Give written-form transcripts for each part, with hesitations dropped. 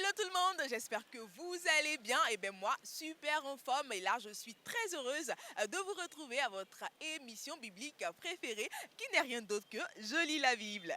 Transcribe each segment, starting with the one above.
Hello tout le monde, j'espère que vous allez bien. Et bien moi, super en forme. Et là, je suis très heureuse de vous retrouver à votre émission biblique préférée, qui n'est rien d'autre que Je lis la Bible.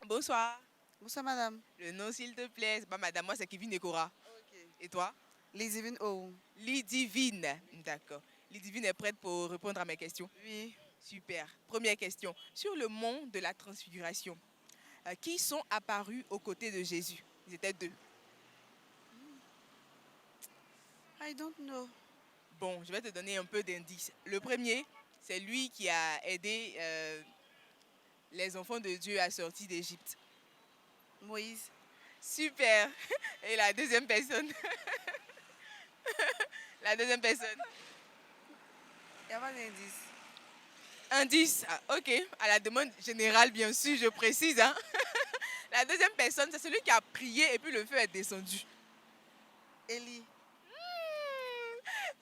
Bonsoir. Bonsoir, madame. Le nom, s'il te plaît. C'est pas madame, moi, c'est Kevin Ekora. Ok. Et toi? Lizivine O. Lidivine. D'accord. Lidivine est prête pour répondre à mes questions. Oui. Super. Première question. Sur le mont de la Transfiguration, qui sont apparus aux côtés de Jésus? Ils étaient deux. I don't know. Bon, je vais te donner un peu d'indices. Le premier, c'est lui qui a aidé les enfants de Dieu à sortir d'Égypte. Moïse. Super. Et la deuxième personne? La deuxième personne? Il n'y a pas d'indice. Indice. Ah, ok. À la demande générale, bien sûr, je précise. Hein. La deuxième personne, c'est celui qui a prié et puis le feu est descendu. Élie.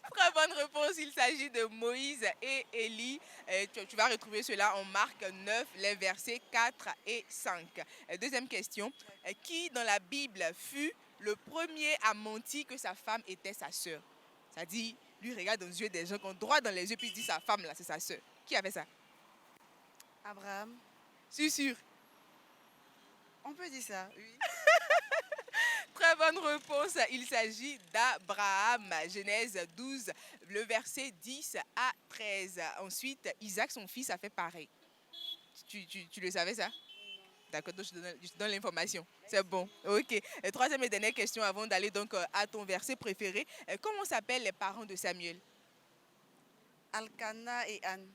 Très bonne réponse, il s'agit de Moïse et Élie. Tu vas retrouver cela en Marc 9, les versets 4 et 5. Deuxième question, qui dans la Bible fut le premier à mentir que sa femme était sa sœur? C'est-à-dire, lui regarde dans les yeux des gens, qu'on droit dans les yeux, puis il dit sa femme là, c'est sa sœur. Qui a fait ça? Abraham. Sûr. On peut dire ça, oui. Très bonne réponse, il s'agit d'Abraham, Genèse 12, le verset 10 à 13. Ensuite, Isaac, son fils, a fait pareil. Tu le savais ça? D'accord, donc je te donne l'information. C'est bon. Ok. Et troisième et dernière question avant d'aller donc à ton verset préféré. Comment s'appellent les parents de Samuel? Alcana et Anne.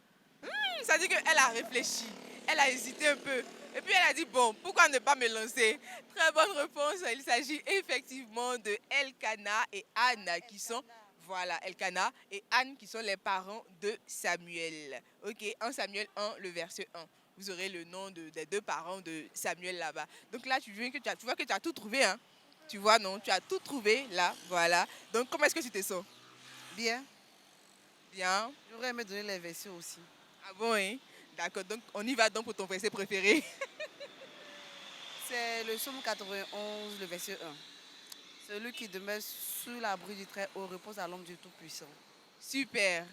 Ça dit qu'elle a réfléchi. Elle a hésité un peu. Et puis elle a dit, bon, pourquoi ne pas me lancer? Très bonne réponse. Il s'agit effectivement de Elkana et Anne qui sont... Voilà, Elkana et Anne qui sont les parents de Samuel. Ok, 1 Samuel 1, le verset 1. Vous aurez le nom des deux parents de Samuel là-bas. Donc là, tu vois que tu as tout trouvé. Hein? Tu vois, non? Tu as tout trouvé là, voilà. Donc comment est-ce que tu te sens? Bien. Bien. J'aurais aimé donner les versions aussi. Ah bon, hein? D'accord, donc on y va donc pour ton verset préféré. C'est le psaume 91, le verset 1. Celui qui demeure sous l'abri du Très-Haut repose à l'ombre du Tout-Puissant. Super.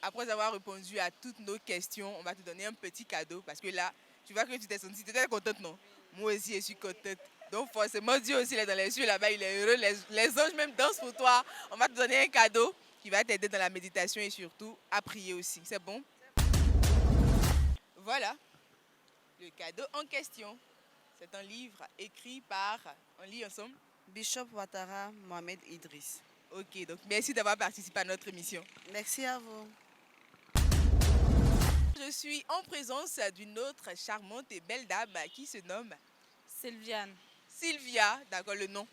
Après avoir répondu à toutes nos questions, on va te donner un petit cadeau parce que là, tu vois que tu t'es sentie, tu étais contente, non? Moi aussi, je suis contente. Donc forcément, Dieu aussi, il est dans les cieux là-bas, il est heureux. Les anges même dansent pour toi. On va te donner un cadeau qui va t'aider dans la méditation et surtout à prier aussi. C'est bon? Voilà, le cadeau en question. C'est un livre écrit par... On lit ensemble? Bishop Ouattara Mohamed Idriss. Ok, donc merci d'avoir participé à notre émission. Merci à vous. Je suis en présence d'une autre charmante et belle dame qui se nomme Sylviane. Sylvia, d'accord le nom?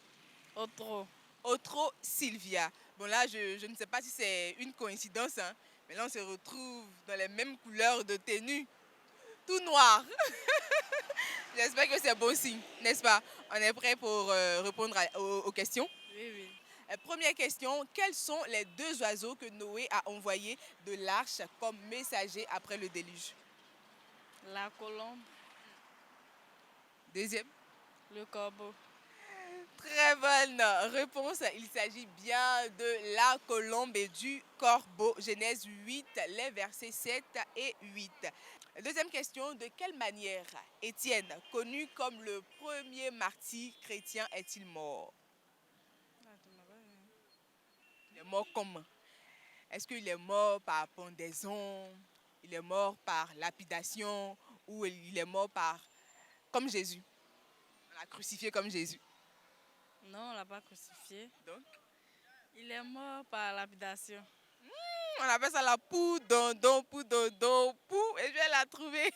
Otro. Otro Sylvia. Bon là, je ne sais pas si c'est une coïncidence, hein, mais là on se retrouve dans les mêmes couleurs de tenue, tout noir. J'espère que c'est bon signe, n'est-ce pas? On est prêt pour répondre aux questions? Oui. Première question, quels sont les deux oiseaux que Noé a envoyés de l'arche comme messagers après le déluge? La colombe, Deuxième. le corbeau. Très bonne réponse. Il s'agit bien de la colombe et du corbeau. Genèse 8, les versets 7 et 8. Deuxième question, de quelle manière Étienne, connu comme le premier martyr chrétien, est-il mort? Il est mort comment? Est-ce qu'il est mort par pendaison? Il est mort par lapidation? Ou il est mort comme Jésus? On l'a crucifié comme Jésus. Non, on ne l'a pas crucifié. Donc, Il est mort par lapidation. on appelle ça la poudre, pou, et je vais la trouver.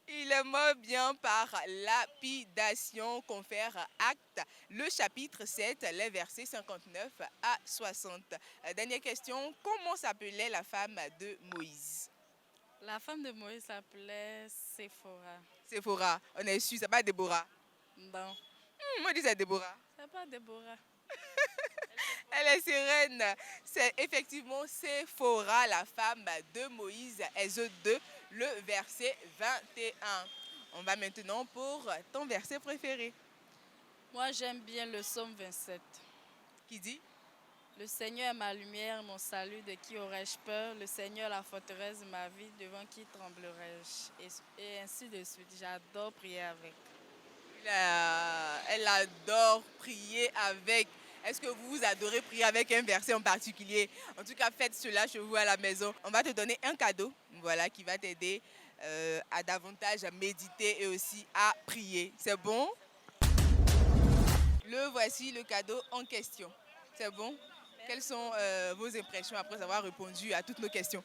Il est mort bien par lapidation, confère Acte, le chapitre 7, les versets 59 à 60. Dernière question, comment s'appelait la femme de Moïse? La femme de Moïse s'appelait Séphora. Séphora, on est sûr, c'est pas Déborah. Non. Moi, je dis c'est Déborah. C'est pas Déborah. Elle est sereine. C'est effectivement Séphora, la femme de Moïse, Exode 2, le verset 21. On va maintenant pour ton verset préféré. Moi, j'aime bien le psaume 27. Qui dit? Le Seigneur est ma lumière, mon salut, de qui aurais-je peur? Le Seigneur, la forteresse de ma vie, devant qui tremblerais-je? Et ainsi de suite. J'adore prier avec. Elle adore prier avec. Est-ce que vous adorez prier avec un verset en particulier? En tout cas, faites cela chez vous à la maison. On va te donner un cadeau, voilà, qui va t'aider à davantage méditer et aussi à prier. C'est bon? Le voici, le cadeau en question. C'est bon? Quelles sont vos impressions après avoir répondu à toutes nos questions?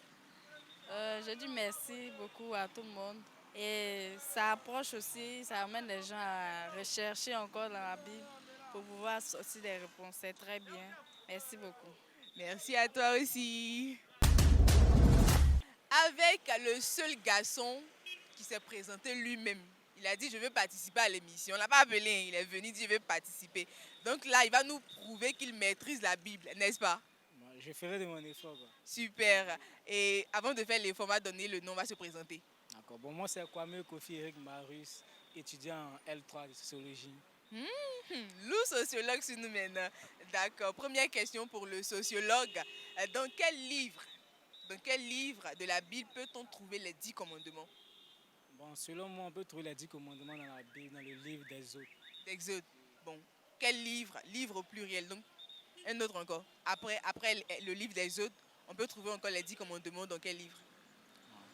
Je dis merci beaucoup à tout le monde. Et ça approche aussi, ça amène les gens à rechercher encore dans la Bible pour pouvoir sortir des réponses. C'est très bien. Merci beaucoup. Merci à toi aussi. Avec le seul garçon qui s'est présenté lui-même. Il a dit, je veux participer à l'émission. On ne l'a pas appelé, hein. Il est venu dire, je veux participer. Donc là, il va nous prouver qu'il maîtrise la Bible, n'est-ce pas? Je ferai de mon effort. Quoi. Super. Et avant de faire l'effort, on va donner le nom, on va se présenter. D'accord. Bon, moi, c'est Kwame Kofi Eric Marius, étudiant en L3 de sociologie. Lou sociologue sur nous maintenant. D'accord. Première question pour le sociologue. Dans quel livre de la Bible peut-on trouver les 10 commandements? Bon, selon moi, on peut trouver les 10 commandements dans la Bible, dans le livre d'Exode. D'Exode. Bon. Quel livre? Livre au pluriel. Donc, un autre encore. Après le livre d'Exode, on peut trouver encore les 10 commandements dans quel livre?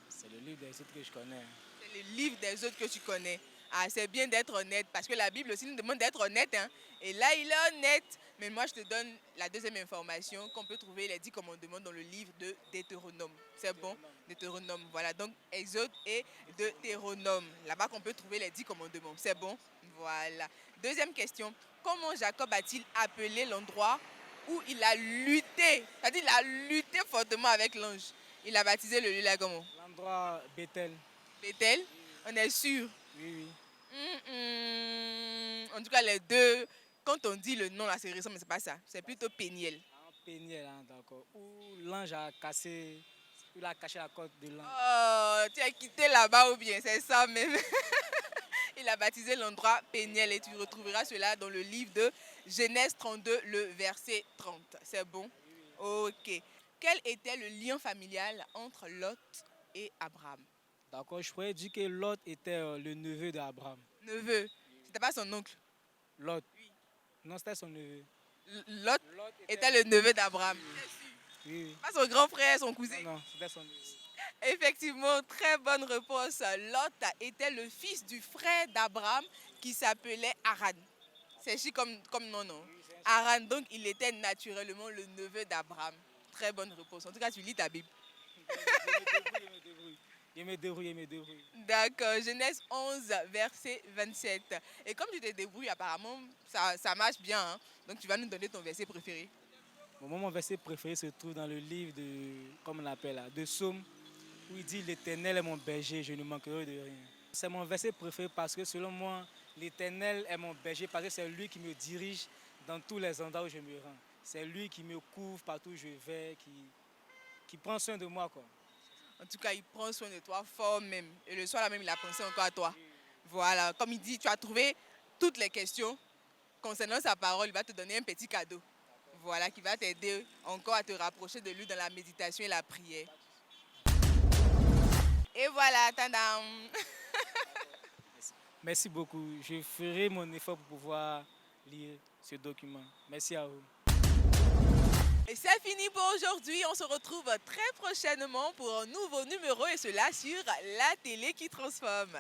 C'est le livre d'Exode que je connais. C'est le livre d'Exode que tu connais. Ah, c'est bien d'être honnête, parce que la Bible aussi nous demande d'être honnête. Hein. Et là, il est honnête. Mais moi, je te donne la deuxième information, qu'on peut trouver les 10 commandements dans le livre de Deutéronome. C'est bon? Deutéronome, voilà. Donc, Exode et Deutéronome. Là-bas qu'on peut trouver les 10 commandements. C'est bon? Voilà. Deuxième question. Comment Jacob a-t-il appelé l'endroit où il a lutté? C'est-à-dire, il a lutté fortement avec l'ange. Il a baptisé le lieu là comment? L'endroit Bethel. Bethel? On est sûr? Oui, oui. En tout cas, les deux, quand on dit le nom là, c'est récent, mais c'est pas ça. C'est plutôt Péniel. Ah, Péniel, hein, d'accord. Où l'ange a cassé, il a caché la côte de l'ange. Oh, tu as quitté là-bas ou bien, c'est ça même. Il a baptisé l'endroit Péniel et tu retrouveras cela dans le livre de Genèse 32, le verset 30. C'est bon? Ok. Quel était le lien familial entre Lot et Abraham? D'accord, je pourrais dire que Lot était le neveu d'Abraham. Neveu. C'était pas son oncle. Lot. Non, c'était son neveu. Lot était le neveu d'Abraham. Oui, oui. Pas son grand frère, son cousin. Non, c'était son neveu. Effectivement, très bonne réponse. Lot était le fils du frère d'Abraham qui s'appelait Haran. C'est écrit comme nom, non? Haran, donc il était naturellement le neveu d'Abraham. Très bonne réponse. En tout cas, tu lis ta Bible. Je me débrouille. D'accord, Genèse 11, verset 27. Et comme tu te débrouilles, apparemment, ça marche bien. Hein? Donc tu vas nous donner ton verset préféré. Bon, mon verset préféré se trouve dans le livre comme on l'appelle là, de Psaume, où il dit l'Éternel est mon berger, je ne manquerai de rien. C'est mon verset préféré parce que selon moi, l'Éternel est mon berger parce que c'est lui qui me dirige dans tous les endroits où je me rends. C'est lui qui me couvre partout où je vais, qui prend soin de moi, quoi. En tout cas, il prend soin de toi fort même. Et le soir là même, il a pensé encore à toi. Voilà, comme il dit, tu as trouvé toutes les questions concernant sa parole. Il va te donner un petit cadeau. Voilà, qui va t'aider encore à te rapprocher de lui dans la méditation et la prière. Et voilà, tadam. Merci beaucoup. Je ferai mon effort pour pouvoir lire ce document. Merci à vous. Et c'est fini pour aujourd'hui. On se retrouve très prochainement pour un nouveau numéro et cela sur la télé qui transforme.